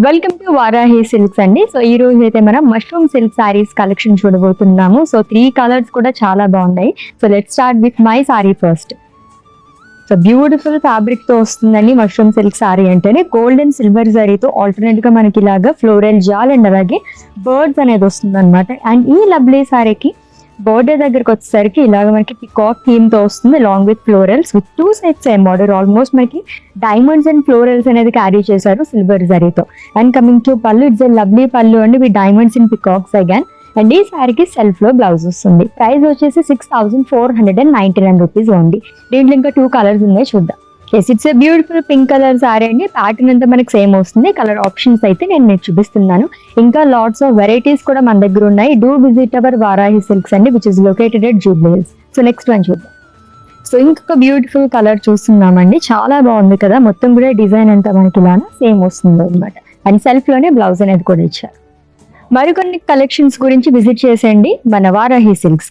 Welcome to Varahi silks అండి. So ఈ రోజు అయితే మనం మష్రూమ్ సిల్క్ సారీస్ కలెక్షన్ చూడబోతున్నాము. సో 3 కలర్స్ కూడా చాలా బాగున్నాయి. So let's start with my sorry first. So beautiful fabric తో వస్తుందండి మష్రూమ్ సిల్క్ సారీ అంటేనే. గోల్డ్ అండ్ సిల్వర్ జరీతో ఆల్టర్నేట్ గా మనకి ఇలాగా ఫ్లోరల్ జాల్ అండ్ అలాగే బర్డ్స్ అనేది వస్తుంది అనమాట. అండ్ ఈ లవ్లీ సారీకి బోర్డర్ దగ్గరకు వచ్చేసరికి ఇలాగ మనకి పికాక్ థీమ్ తో వస్తుంది long with florals with 2 sides same border. Almost మనకి డైమండ్స్ అండ్ ఫ్లోరల్స్ అనేది క్యారీ చేశారు సిల్వర్ జరీతో. అండ్ కమింగ్ టు పళ్ళు, ఇట్స్ ఎ లవ్లీ పళ్ళు అండి with diamonds in peacocks again. And ఈ సారీకి సెల్ఫ్ లో బ్లౌజ్ వస్తుంది. ప్రైస్ వచ్చేసి 6499 రూపీస్ ఓన్లీ. దీంట్లో ఇంకా 2 కలర్స్ ఉన్నాయి, చూద్దాం. Yes, it's a beautiful pink colour sari అండి. ప్యాటర్న్ అంతా మనకి సేమ్ వస్తుంది. కలర్ ఆప్షన్స్ అయితే నేను మీకు చూపిస్తున్నాను. ఇంకా లాట్స్ ఆఫ్ వెరైటీస్ కూడా మన దగ్గర ఉన్నాయి. Do visit our Varahi silks అండి, which is located at Jubilee Hills. So next one చూద్దాం. సో ఇంకొక బ్యూటిఫుల్ కలర్ చూస్తున్నామండి. చాలా బాగుంది కదా. మొత్తం కూడా డిజైన్ అంతా మనకి ఇలా సేమ్ వస్తుంది అనమాట. అండ్ సెల్ఫ్ లోనే బ్లౌజ్ అనేది కూడా ఇచ్చారు. మరికొన్ని కలెక్షన్స్ గురించి విజిట్ చేసేయండి మన వారాహి సిల్క్స్.